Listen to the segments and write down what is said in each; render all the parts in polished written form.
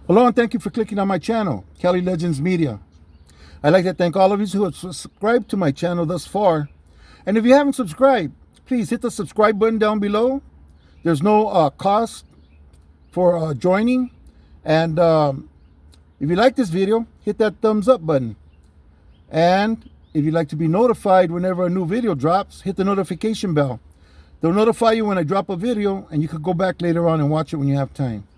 Hello and thank you for clicking on my channel, Cali Legends Media. I'd like to thank all of you who have subscribed to my channel thus far. And if you haven't subscribed, please hit the subscribe button down below. There's no cost for joining. And if you like this video, hit that thumbs up button. And if you'd like to be notified whenever a new video drops, hit the notification bell. They'll notify you when I drop a video, and you could go back later on and watch it when you have time.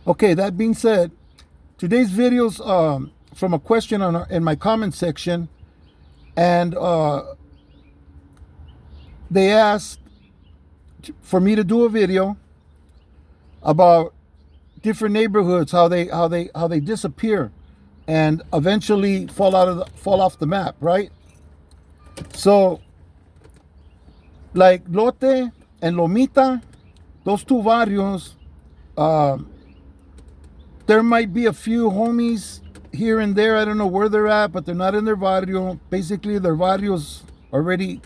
Okay, that being said, today's video's from a question in my comment section, and they asked for me to do a video about different neighborhoods, how they disappear and eventually fall off the map, right? So, like Lote and Lomita, those two barrios. There might be a few homies here and there. I don't know where they're at, but they're not in their barrio. Basically, their barrios already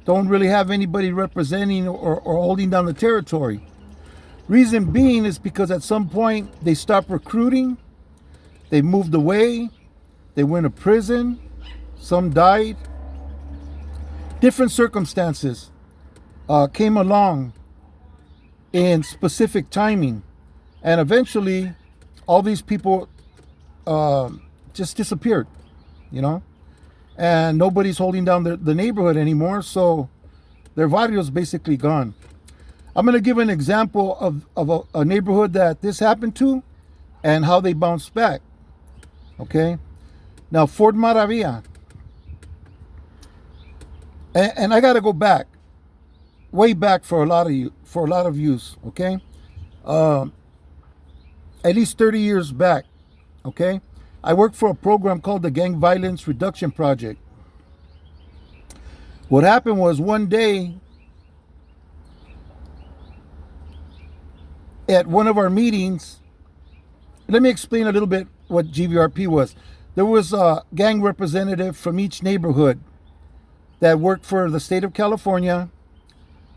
don't really have anybody representing or holding down the territory. Reason being is because at some point they stopped recruiting. They moved away. They went to prison. Some died. Different circumstances came along in specific timing. And eventually, all these people just disappeared, you know, and nobody's holding down the neighborhood anymore. So their barrio is basically gone. I'm going to give an example of a neighborhood that this happened to and how they bounced back. Okay. Now, Fort Maravilla. And I got to go back, way back for a lot of use. Okay. At least 30 years back, okay? I worked for a program called the Gang Violence Reduction Project. What happened was one day at one of our meetings, let me explain a little bit what GVRP was. There was a gang representative from each neighborhood that worked for the state of California.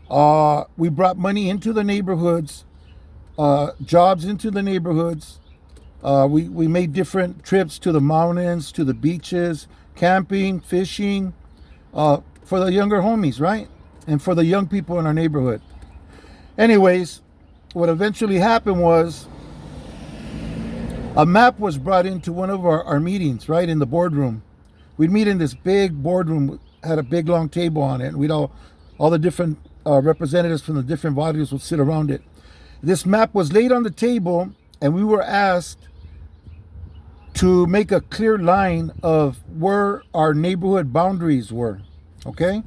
We brought money into the neighborhoods. Jobs into the neighborhoods. We made different trips to the mountains, to the beaches, camping, fishing, for the younger homies, right? And for the young people in our neighborhood. Anyways, what eventually happened was a map was brought into one of our meetings, right, in the boardroom. We'd meet in this big boardroom, had a big long table on it, and we'd all the different representatives from the different barrios would sit around it. This map was laid on the table, and we were asked to make a clear line of where our neighborhood boundaries were, okay?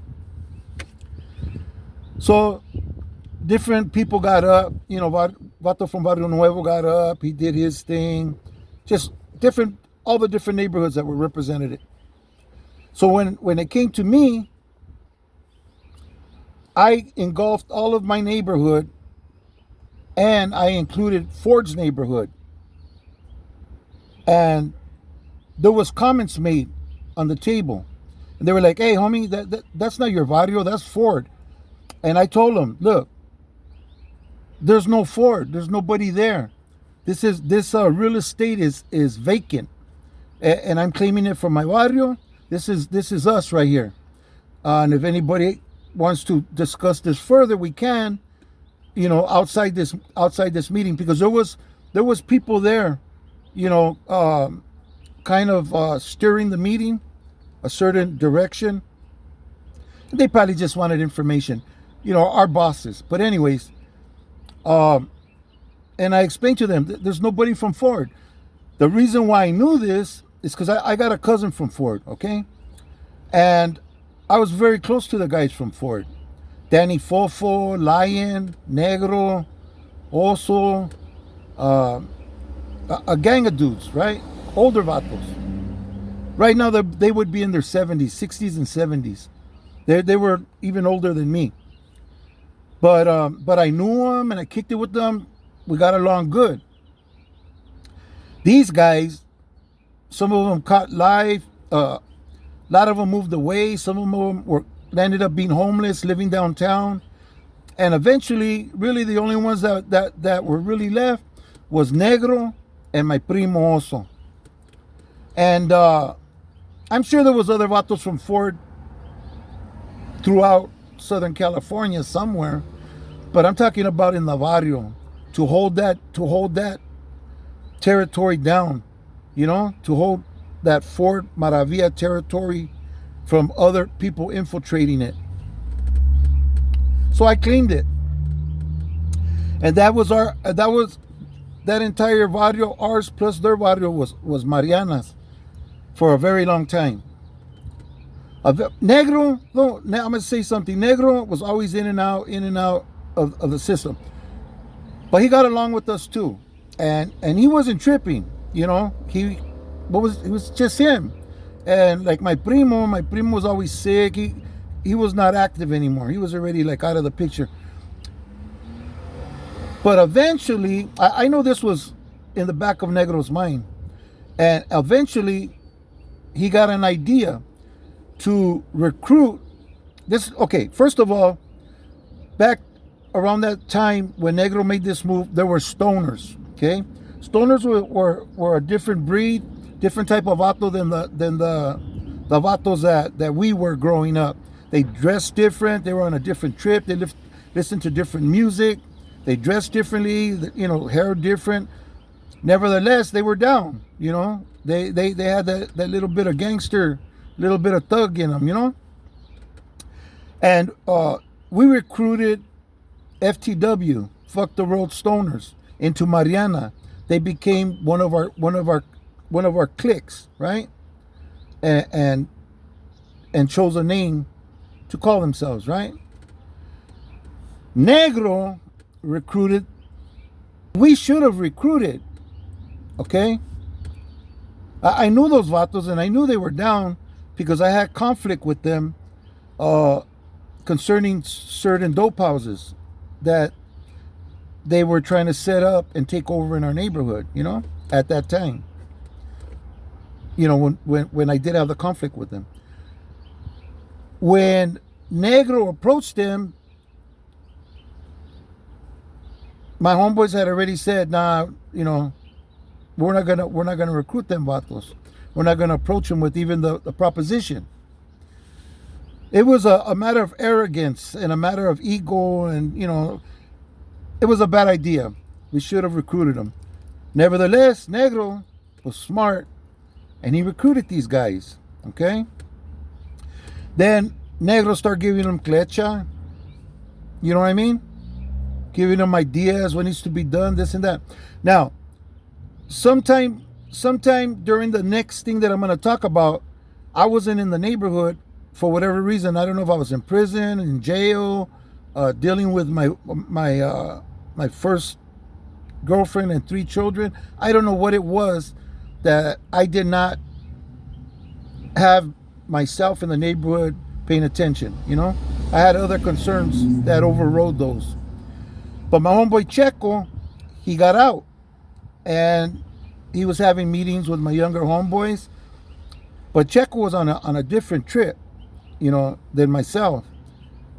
So different people got up, you know, Vato from Barrio Nuevo got up, he did his thing, just different, all the different neighborhoods that were represented. So when it came to me, I engulfed all of my neighborhood, and I included Ford's neighborhood. And there was comments made on the table. And they were like, hey, homie, that's not your barrio, that's Ford. And I told them, look, there's no Ford. There's nobody there. This real estate is vacant. And I'm claiming it from my barrio. This is us right here. And if anybody wants to discuss this further, we can. You know, outside this meeting, because there was people there, you know, kind of steering the meeting a certain direction. They probably just wanted information, you know, our bosses. But anyways, and I explained to them that there's nobody from Ford. The reason why I knew this is because I got a cousin from Ford, okay, and I was very close to the guys from Ford. Danny Fofo, Lion, Negro, Oso, a gang of dudes, right? Older vatos. Right now, they would be in their 70s, 60s, and 70s. They were even older than me. But I knew them, and I kicked it with them. We got along good. These guys, some of them caught life. A lot of them moved away. Some of them ended up being homeless, living downtown. And eventually, really the only ones that were really left was Negro and my primo also. And I'm sure there was other vatos from Ford throughout Southern California somewhere, but I'm talking about in the barrio, to hold that territory down, to hold that Fort Maravilla territory from other people infiltrating it. So I claimed it, and that entire barrio, ours plus their barrio, was Mariana's for a very long time. Negro, though, I'm gonna say something. Negro was always in and out of the system, but he got along with us too, and he wasn't tripping. He was just him, and like my primo was always sick. He was not active anymore. He was already like out of the picture. But eventually, I know this was in the back of Negro's mind, and eventually he got an idea to recruit this. Okay, first of all, back around that time when Negro made this move, there were stoners. Okay, stoners were a different breed, different type of vato than the vatos that we were growing up. They dressed different. They were on a different trip. They listened to different music. They dressed differently. Hair different. Nevertheless, they were down. They had that little bit of gangster, little bit of thug in them. And we recruited FTW, Fuck the Road Stoners, into Mariana. They became one of our cliques, right? And chose a name to call themselves, right? Negro recruited. We should have recruited. Okay? I knew those vatos, and I knew they were down because I had conflict with them concerning certain dope houses that they were trying to set up and take over in our neighborhood, at that time. When I did have the conflict with them. When Negro approached them, my homeboys had already said, nah, we're not gonna recruit them vatos. We're not gonna approach them with even the proposition. It was a matter of arrogance and a matter of ego, and it was a bad idea. We should have recruited them. Nevertheless, Negro was smart, and he recruited these guys. Okay. Then Negro started giving them clecha. You know what I mean? Giving them ideas, what needs to be done, this and that. Now, sometime during the next thing that I'm going to talk about, I wasn't in the neighborhood for whatever reason. I don't know if I was in prison, in jail, dealing with my first girlfriend and 3 children. I don't know what it was that I did not have myself in the neighborhood paying attention. I had other concerns that overrode those. But my homeboy Checo, he got out, and he was having meetings with my younger homeboys. But Checo was on a different trip, than myself,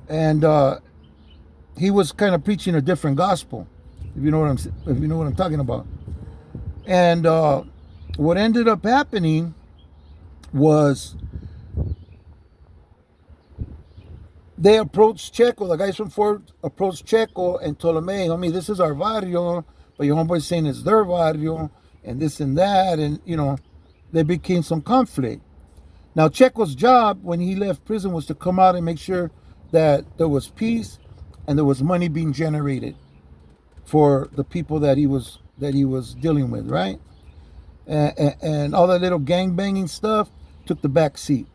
and he was kind of preaching a different gospel, if you know what I'm talking about. And what ended up happening was they approached Checo. The guys from Ford approached Checo and told him, hey, homie, this is our barrio, but your homeboy's saying it's their barrio, and this and that, and there became some conflict. Now, Checo's job when he left prison was to come out and make sure that there was peace and there was money being generated for the people that he was dealing with, right? And all that little gang banging stuff took the back seat,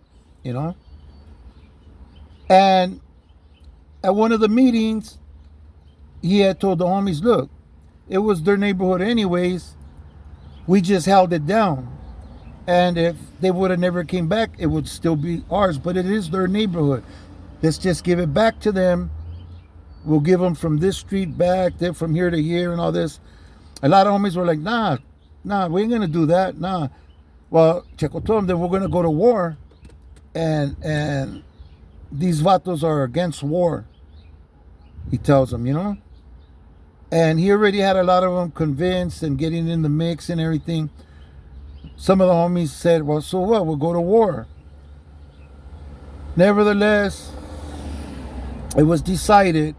And at one of the meetings, he had told the homies, look, it was their neighborhood anyways. We just held it down. And if they would have never came back, it would still be ours. But it is their neighborhood. Let's just give it back to them. We'll give them from this street back, then from here to here and all this. A lot of homies were like, nah, we ain't going to do that. Nah. Well, Checo told them that we're going to go to war. And these vatos are against war. He tells them, And he already had a lot of them convinced and getting in the mix and everything. Some of the homies said, well, so what? We'll go to war. Nevertheless, it was decided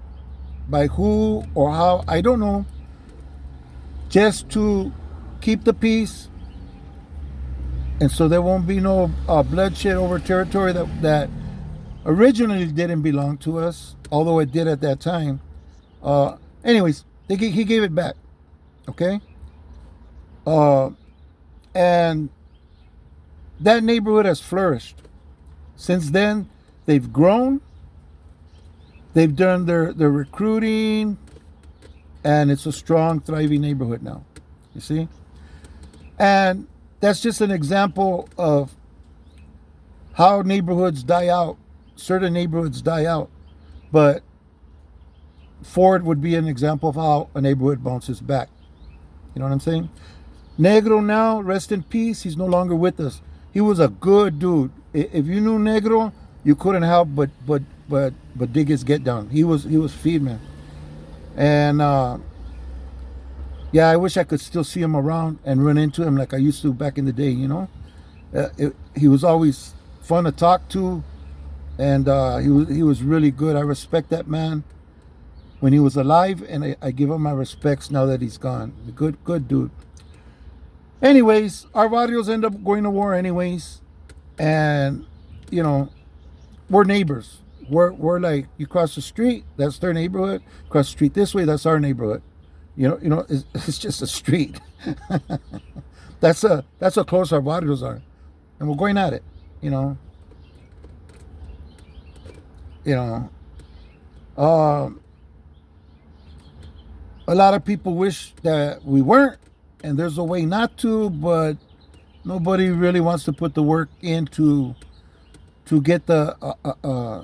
by who or how, I don't know, just to keep the peace, and so there won't be no bloodshed over territory that originally didn't belong to us, although it did at that time. Anyways, he gave it back, okay? And that neighborhood has flourished. Since then, they've grown, they've done their recruiting, and it's a strong, thriving neighborhood now, you see? And that's just an example of how neighborhoods die out. Certain neighborhoods die out. But Ford would be an example of how a neighborhood bounces back. You know what I'm saying? Negro now, rest in peace, he's no longer with us. He was a good dude. If you knew Negro, you couldn't help but dig his get down. He was feed, man. And yeah, I wish I could still see him around and run into him like I used to back in the day, you know? He was always fun to talk to, and he was really good. I respect that man when he was alive, and I give him my respects now that he's gone. Good dude. Anyways, our barrios end up going to war anyways, and, you know, we're neighbors. We're like, you cross the street, that's their neighborhood. Cross the street this way, that's our neighborhood. You know, it's just a street. That's how close our barrios are, and we're going at it. You know. A lot of people wish that we weren't, and there's a way not to, but nobody really wants to put the work in to get the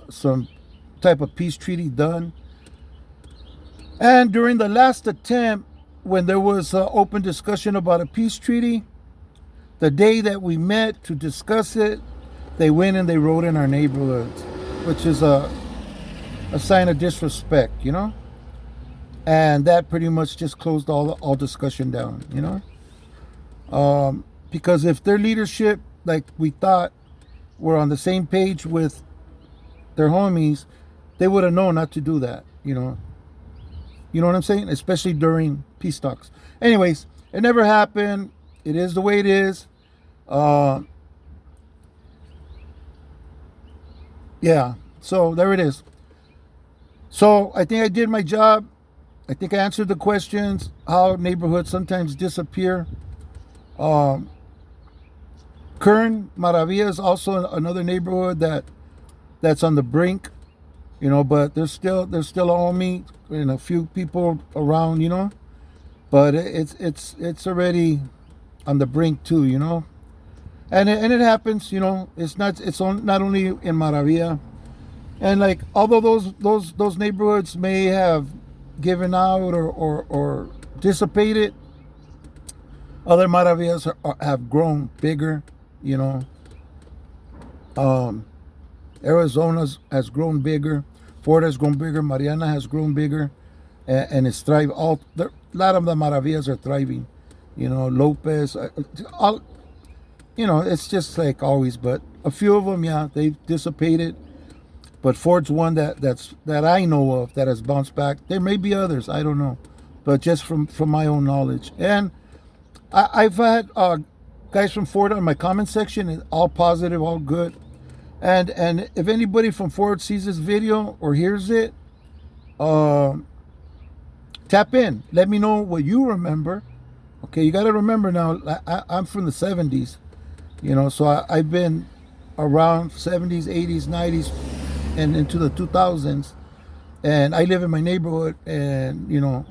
some type of peace treaty done. And during the last attempt, when there was open discussion about a peace treaty, the day that we met to discuss it, they went and they rode in our neighborhoods, which is a sign of disrespect, you know? And that pretty much just closed all discussion down, you know? Because if their leadership, like we thought, were on the same page with their homies, they would have known not to do that, you know? You know what I'm saying? Especially during peace talks. Anyways, it never happened. It is the way it is. Yeah, so there it is. So I think I did my job. I think I answered the questions, how neighborhoods sometimes disappear. Kern, Maravilla is also another neighborhood that's on the brink, you know, but there's still a homie and a few people around, you know, but it's already on the brink too, you know, and it happens, you know. It's not only in Maravilla, and like although those neighborhoods may have given out or dissipated, other Maravillas have grown bigger, you know. Arizona has grown bigger. Ford has grown bigger. Mariana has grown bigger, and it's thriving. A lot of the Maravillas are thriving. You know, Lopez, all, you know, it's just like always. But a few of them, yeah, they've dissipated. But Ford's one that I know of that has bounced back. There may be others, I don't know, but just from my own knowledge. And I've had guys from Ford on my comment section, all positive, all good. And if anybody from Ford sees this video or hears it, tap in. Let me know what you remember. Okay, you got to remember now, I'm from the 70s, you know, so I've been around 70s, 80s, 90s, and into the 2000s. And I live in my neighborhood, and, you know,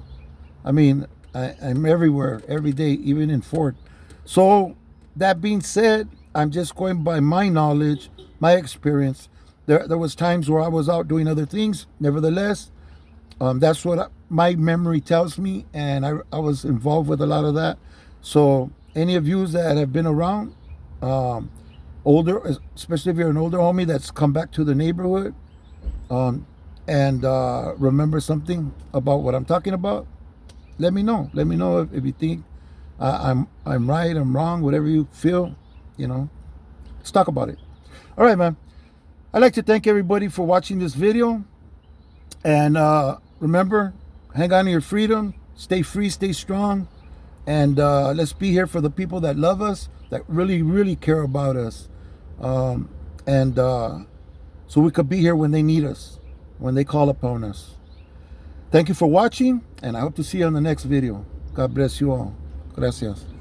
I mean, I'm everywhere, every day, even in Ford. So that being said, I'm just going by my knowledge, my experience. There was times where I was out doing other things. Nevertheless, that's what my memory tells me, and I was involved with a lot of that. So any of you that have been around, older, especially if you're an older homie that's come back to the neighborhood, and remember something about what I'm talking about, let me know. Let me know if you think I'm right, I'm wrong, whatever you feel. You know, let's talk about it. All right, man. I'd like to thank everybody for watching this video. And remember, hang on to your freedom. Stay free, stay strong. And let's be here for the people that love us, that really, really care about us. And so we could be here when they need us, when they call upon us. Thank you for watching, and I hope to see you on the next video. God bless you all. Gracias.